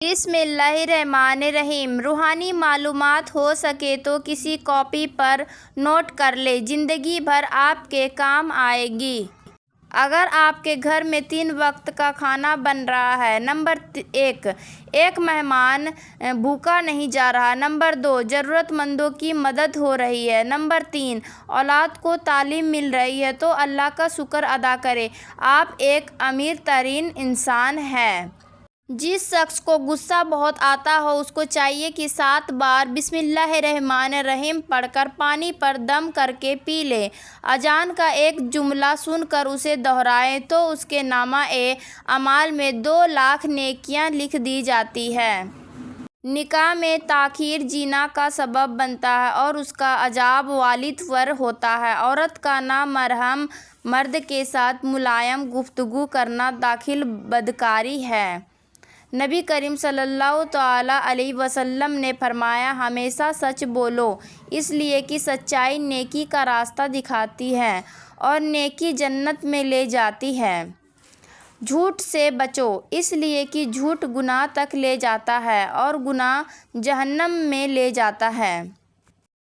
بسم اللہ الرحمن الرحیم۔ روحانی معلومات ہو سکے تو کسی کاپی پر نوٹ کر لیں، زندگی بھر آپ کے کام آئے گی۔ اگر آپ کے گھر میں 3 وقت کا کھانا بن رہا ہے۔ نمبر 1، ایک مہمان بھوکا نہیں جا رہا۔ نمبر 2، ضرورت مندوں کی مدد ہو رہی ہے۔ نمبر 3، اولاد کو تعلیم مل رہی ہے تو اللہ کا شکر ادا کریں، آپ ایک امیر ترین انسان ہیں۔ جس شخص کو غصہ بہت آتا ہو اس کو چاہیے کہ 7 بار بسم اللہ الرحمن الرحیم پڑھ کر پانی پر دم کر کے پی لے۔ اذان کا ایک جملہ سن کر اسے دہرائے تو اس کے نامہ اعمال میں 2 لاکھ نیکیاں لکھ دی جاتی ہیں۔ نکاح میں تاخیر زنا کا سبب بنتا ہے اور اس کا عذاب والد پر ہوتا ہے۔ عورت کا نامحرم مرد کے ساتھ ملائم گفتگو کرنا داخل بدکاری ہے۔ نبی کریم صلی اللہ تعالیٰ علیہ وسلم نے فرمایا، ہمیشہ سچ بولو، اس لیے کہ سچائی نیکی کا راستہ دکھاتی ہے اور نیکی جنت میں لے جاتی ہے۔ جھوٹ سے بچو، اس لیے کہ جھوٹ گناہ تک لے جاتا ہے اور گناہ جہنم میں لے جاتا ہے۔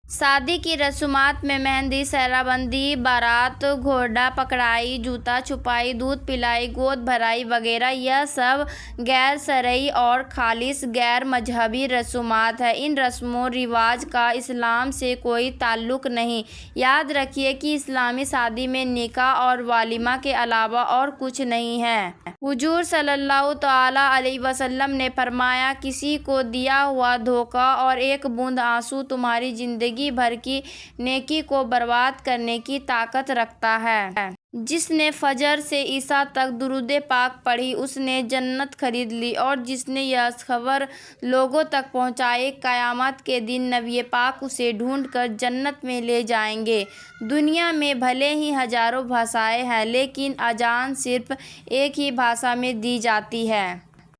شادی کی رسومات میں مہندی، سہرا بندی، بارات، گھوڑا پکڑائی، جوتا چھپائی، دودھ پلائی، گود بھرائی وغیرہ یہ سب غیر شرعی اور خالص غیر مذہبی رسومات ہیں۔ ان رسم و رواج کا اسلام سے کوئی تعلق نہیں۔ یاد رکھیے کہ اسلامی شادی میں نکاح اور ولیمہ کے علاوہ اور کچھ نہیں ہے۔ حضور صلی اللہ تعالیٰ علیہ وسلم نے فرمایا، کسی کو دیا ہوا دھوکہ اور ایک بوند آنسو تمہاری زندگی بھر کی نیکی کو برباد کرنے کی طاقت رکھتا ہے۔ جس نے فجر سے عشاء تک درود پاک پڑھی اس نے جنت خرید لی، اور جس نے یہ خبر لوگوں تک پہنچائی، قیامت کے دن نبی پاک اسے ڈھونڈ کر جنت میں لے جائیں گے۔ دنیا میں بھلے ہی ہزاروں بھاشائیں ہیں لیکن اذان صرف ایک ہی بھاشا میں دی جاتی ہے۔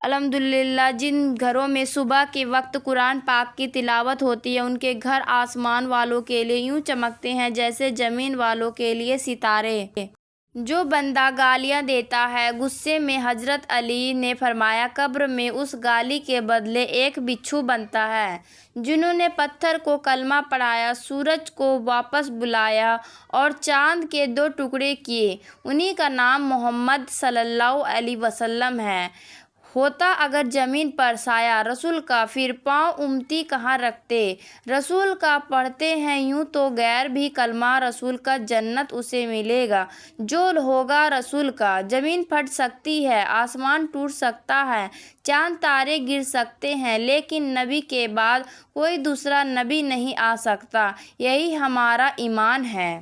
الحمدللہ، جن گھروں میں صبح کے وقت قرآن پاک کی تلاوت ہوتی ہے ان کے گھر آسمان والوں کے لیے یوں چمکتے ہیں جیسے زمین والوں کے لیے ستارے۔ جو بندہ گالیاں دیتا ہے، غصے میں حضرت علی نے فرمایا، قبر میں اس گالی کے بدلے ایک بچھو بنتا ہے۔ جنہوں نے پتھر کو کلمہ پڑھایا، سورج کو واپس بلایا اور چاند کے 2 ٹکڑے کیے، انہی کا نام محمد صلی اللہ علیہ وسلم ہے۔ ہوتا اگر زمین پر سایہ رسول کا، پھر پاؤں امتی کہاں رکھتے۔ رسول کا پڑھتے ہیں یوں تو غیر بھی کلمہ رسول کا جنت اسے ملے گا۔ جو ہوگا رسول کا۔ زمین پھٹ سکتی ہے، آسمان ٹوٹ سکتا ہے، چاند تارے گر سکتے ہیں، لیکن نبی کے بعد کوئی دوسرا نبی نہیں آ سکتا، یہی ہمارا ایمان ہے۔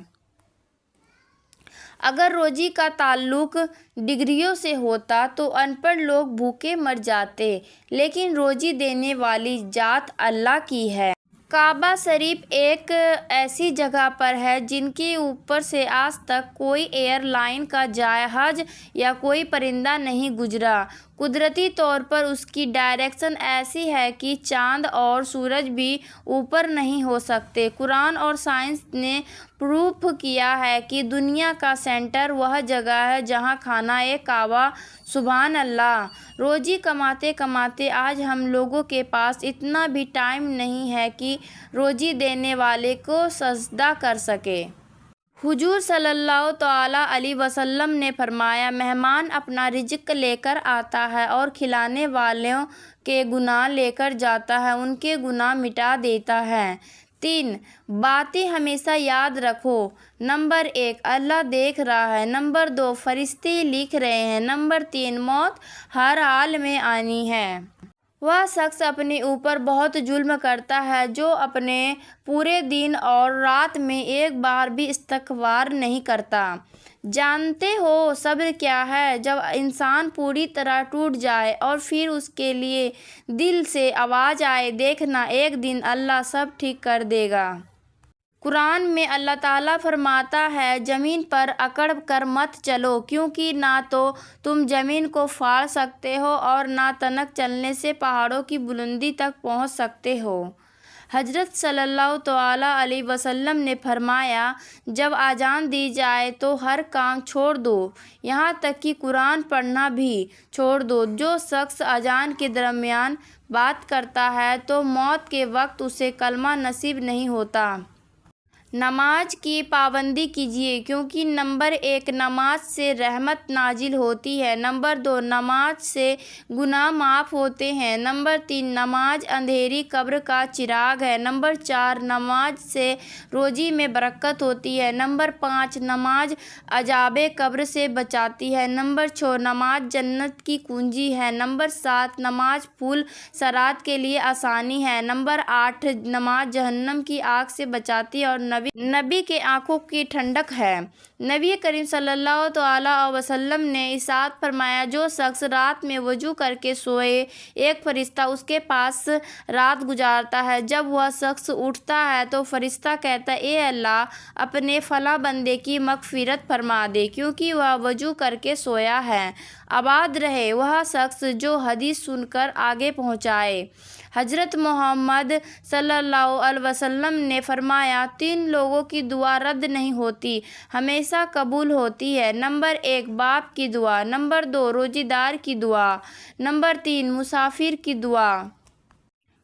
اگر روزی کا تعلق ڈگریوں سے ہوتا تو ان پڑھ لوگ بھوکے مر جاتے، لیکن روزی دینے والی ذات اللہ کی ہے۔ کعبہ شریف ایک ایسی جگہ پر ہے جن کے اوپر سے آج تک کوئی ایئر لائن کا جہاز یا کوئی پرندہ نہیں گزرا۔ قدرتی طور پر اس کی ڈائریکشن ایسی ہے کہ چاند اور سورج بھی اوپر نہیں ہو سکتے۔ قرآن اور سائنس نے پروف کیا ہے کہ دنیا کا سینٹر وہ جگہ ہے جہاں خانہ کعبہ۔ سبحان اللہ! روزی کماتے کماتے آج ہم لوگوں کے پاس اتنا بھی ٹائم نہیں ہے کہ روزی دینے والے کو سجدہ کر سکے۔ حضور صلی اللہ تعالیٰ علیہ وسلم نے فرمایا، مہمان اپنا رزق لے کر آتا ہے اور کھلانے والوں کے گناہ لے کر جاتا ہے، ان کے گناہ مٹا دیتا ہے۔ 3 باتیں ہمیشہ یاد رکھو۔ نمبر 1، اللہ دیکھ رہا ہے۔ نمبر 2، فرشتے لکھ رہے ہیں۔ نمبر 3، موت ہر حال میں آنی ہے۔ وہ شخص اپنے اوپر بہت ظلم کرتا ہے جو اپنے پورے دن اور رات میں ایک بار بھی استغفار نہیں کرتا۔ جانتے ہو صبر کیا ہے؟ جب انسان پوری طرح ٹوٹ جائے اور پھر اس کے لیے دل سے آواز آئے، دیکھنا ایک دن اللہ سب ٹھیک کر دے گا۔ قرآن میں اللہ تعالیٰ فرماتا ہے، زمین پر اکڑ کر مت چلو، کیونکہ نہ تو تم زمین کو پھاڑ سکتے ہو اور نہ تنک چلنے سے پہاڑوں کی بلندی تک پہنچ سکتے ہو۔ حضرت صلی اللہ تعالیٰ علیہ وسلم نے فرمایا، جب اذان دی جائے تو ہر کام چھوڑ دو، یہاں تک کہ قرآن پڑھنا بھی چھوڑ دو۔ جو شخص اذان کے درمیان بات کرتا ہے تو موت کے وقت اسے کلمہ نصیب نہیں ہوتا۔ نماز کی پابندی کیجیے، کیونکہ نمبر 1 نماز سے رحمت نازل ہوتی ہے، نمبر 2 نماز سے گناہ معاف ہوتے ہیں، نمبر 3 نماز اندھیری قبر کا چراغ ہے، نمبر 4 نماز سے روزی میں برکت ہوتی ہے، نمبر 5 نماز عذاب قبر سے بچاتی ہے، نمبر 6 نماز جنت کی کنجی ہے، نمبر 7 نماز پل صراط کے لیے آسانی ہے، نمبر 8 نماز جہنم کی آگ سے بچاتی ہے اور نبی کے آنکھوں کی ٹھنڈک ہے۔ نبی کریم صلی اللہ تعالیٰ علیہ وسلم نے ارشاد فرمایا، جو شخص رات میں وضو کر کے سوئے، ایک فرشتہ اس کے پاس رات گزارتا ہے۔ جب وہ شخص اٹھتا ہے تو فرشتہ کہتا ہے، اے اللہ، اپنے فلاں بندے کی مغفرت فرما دے، کیونکہ وہ وضو کر کے سویا ہے۔ آباد رہے وہ شخص جو حدیث سن کر آگے پہنچائے۔ حضرت محمد صلی اللہ علیہ وسلم نے فرمایا، 3 لوگوں کی دعا رد نہیں ہوتی، ہمیشہ قبول ہوتی ہے۔ نمبر 1 باپ کی دعا، نمبر 2 روزہ دار کی دعا، نمبر 3 مسافر کی دعا۔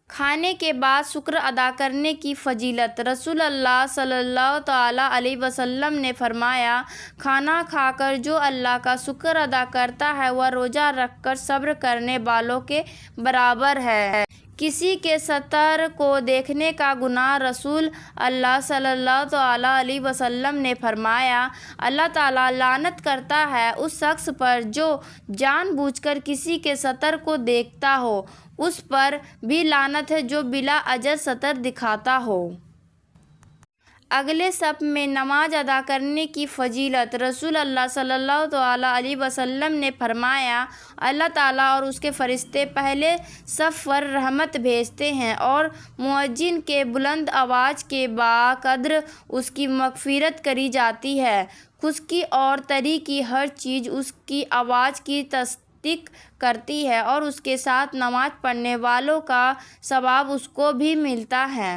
کھانے کے بعد شکر ادا کرنے کی فضیلت۔ رسول اللہ صلی اللہ تعالیٰ علیہ وسلم نے فرمایا، کھانا کھا کر جو اللہ کا شکر ادا کرتا ہے وہ روزہ رکھ کر صبر کرنے والوں کے برابر ہے۔ کسی کے ستر کو دیکھنے کا گناہ۔ رسول اللہ صلی اللہ تعالیٰ علیہ وسلم نے فرمایا، اللہ تعالیٰ لعنت کرتا ہے اس شخص پر جو جان بوجھ کر کسی کے ستر کو دیکھتا ہو، اس پر بھی لعنت ہے جو بلا اجر ستر دکھاتا ہو۔ اگلے صف میں نماز ادا کرنے کی فضیلت۔ رسول اللہ صلی اللہ تعالیٰ علیہ وسلم نے فرمایا، اللہ تعالیٰ اور اس کے فرشتے پہلے صف پر رحمت بھیجتے ہیں اور مؤذن کے بلند آواز کے بقدر اس کی مغفرت کری جاتی ہے۔ خشکی اور تری کی ہر چیز اس کی آواز کی تصدیق کرتی ہے اور اس کے ساتھ نماز پڑھنے والوں کا ثواب اس کو بھی ملتا ہے۔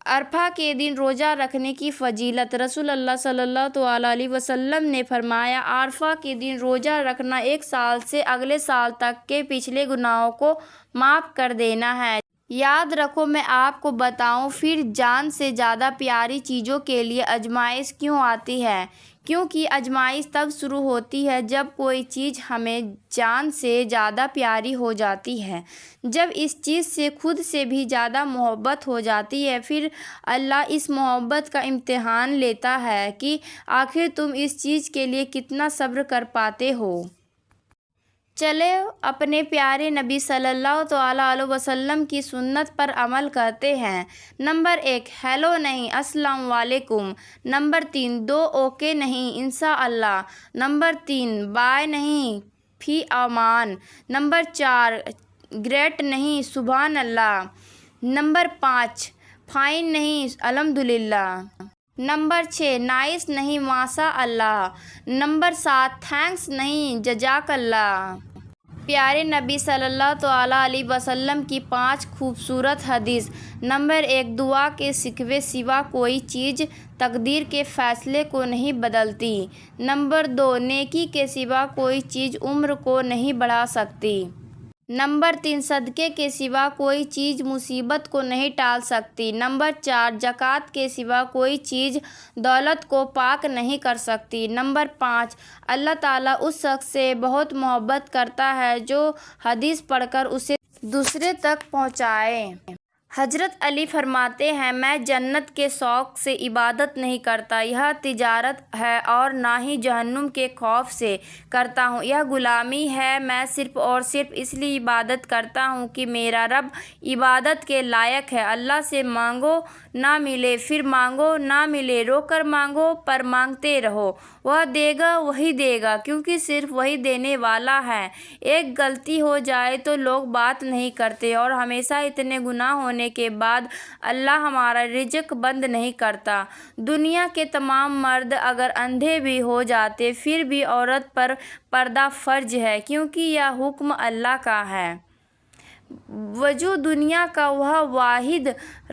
عرفہ کے دن روزہ رکھنے کی فضیلت۔ رسول اللہ صلی اللہ تعالیٰ علیہ وسلم نے فرمایا، عرفہ کے دن روزہ رکھنا 1 سال سے اگلے سال تک کے پچھلے گناہوں کو معاف کر دینا ہے۔ یاد رکھو، میں آپ کو بتاؤں پھر جان سے زیادہ پیاری چیزوں کے لیے آزمائش کیوں آتی ہے؟ کیونکہ آزمائش تب شروع ہوتی ہے جب کوئی چیز ہمیں جان سے زیادہ پیاری ہو جاتی ہے، جب اس چیز سے خود سے بھی زیادہ محبت ہو جاتی ہے۔ پھر اللہ اس محبت کا امتحان لیتا ہے کہ آخر تم اس چیز کے لیے کتنا صبر کر پاتے ہو۔ چلے اپنے پیارے نبی صلی اللہ تعالیٰ علیہ وسلم کی سنت پر عمل کرتے ہیں۔ نمبر 1 ہیلو نہیں، السلام علیکم۔ نمبر 3 2 اوکے نہیں، انشاءاللہ۔ نمبر 3 بائے نہیں، فی امان۔ نمبر 4 گریٹ نہیں، سبحان اللہ۔ نمبر 5 فائن نہیں، الحمدللہ۔ نمبر 6 نائس نہیں، ماشاء اللہ۔ نمبر 7 تھینکس نہیں، جزاک اللہ۔ پیارے نبی صلی اللہ تعالیٰ علیہ وسلم کی 5 خوبصورت حدیث۔ نمبر 1 دعا کے سکھوے سوا کوئی چیز تقدیر کے فیصلے کو نہیں بدلتی۔ نمبر 2 نیکی کے سوا کوئی چیز عمر کو نہیں بڑھا سکتی۔ نمبر 3 صدقے کے سوا کوئی چیز مصیبت کو نہیں ٹال سکتی۔ نمبر 4 زکوٰۃ کے سوا کوئی چیز دولت کو پاک نہیں کر سکتی۔ نمبر 5 اللہ تعالیٰ اس شخص سے بہت محبت کرتا ہے جو حدیث پڑھ کر اسے دوسرے تک پہنچائے۔ حضرت علی فرماتے ہیں، میں جنت کے شوق سے عبادت نہیں کرتا، یہ تجارت ہے، اور نہ ہی جہنم کے خوف سے کرتا ہوں، یہ غلامی ہے۔ میں صرف اور صرف اس لیے عبادت کرتا ہوں کہ میرا رب عبادت کے لائق ہے۔ اللہ سے مانگو نہ ملے، پھر مانگو نہ ملے، رو کر مانگو، پر مانگتے رہو، وہ دے گا، وہی دے گا، کیونکہ صرف وہی دینے والا ہے۔ ایک غلطی ہو جائے تو لوگ بات نہیں کرتے، اور ہمیشہ اتنے گناہ ہونے کے بعد اللہ ہمارا رزق بند نہیں کرتا۔ دنیا کے تمام مرد اگر اندھے بھی ہو جاتے پھر بھی عورت پر پردہ فرض ہے، کیونکہ یہ حکم اللہ کا ہے۔ وجود دنیا کا وہ واحد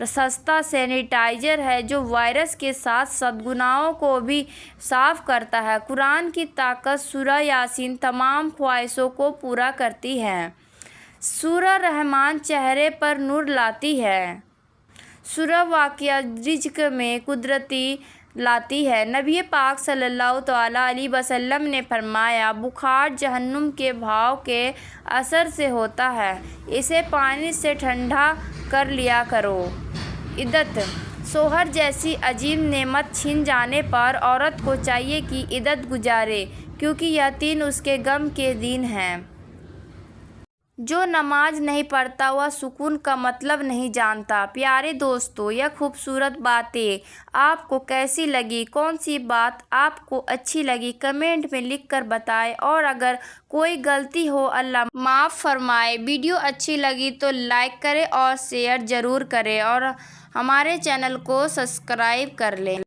سستا سینیٹائزر ہے جو وائرس کے ساتھ ساتھ گناہوں کو بھی صاف کرتا ہے۔ قرآن کی طاقت سورہ یاسین تمام خواہشوں کو پورا کرتی ہے۔ سورہ رحمان چہرے پر نور لاتی ہے۔ سورہ واقعہ رزق میں قدرتی لاتی ہے۔ نبی پاک صلی اللہ تعالیٰ علیہ وسلم نے فرمایا، بخار جہنم کے بھاؤ کے اثر سے ہوتا ہے، اسے پانی سے ٹھنڈا کر لیا کرو۔ عدت۔ شوہر جیسی عظیم نعمت چھن جانے پر عورت کو چاہیے کہ عدت گزارے، کیونکہ یہ 3 اس کے غم کے دن ہیں۔ جو نماز نہیں پڑھتا وہ سکون کا مطلب نہیں جانتا۔ پیارے دوستو، یہ خوبصورت باتیں آپ کو کیسی لگی؟ کون سی بات آپ کو اچھی لگی؟ کمنٹ میں لکھ کر بتائیں، اور اگر کوئی غلطی ہو اللہ معاف فرمائے۔ ویڈیو اچھی لگی تو لائک کریں اور شیئر ضرور کریں، اور ہمارے چینل کو سبسکرائب کر لیں۔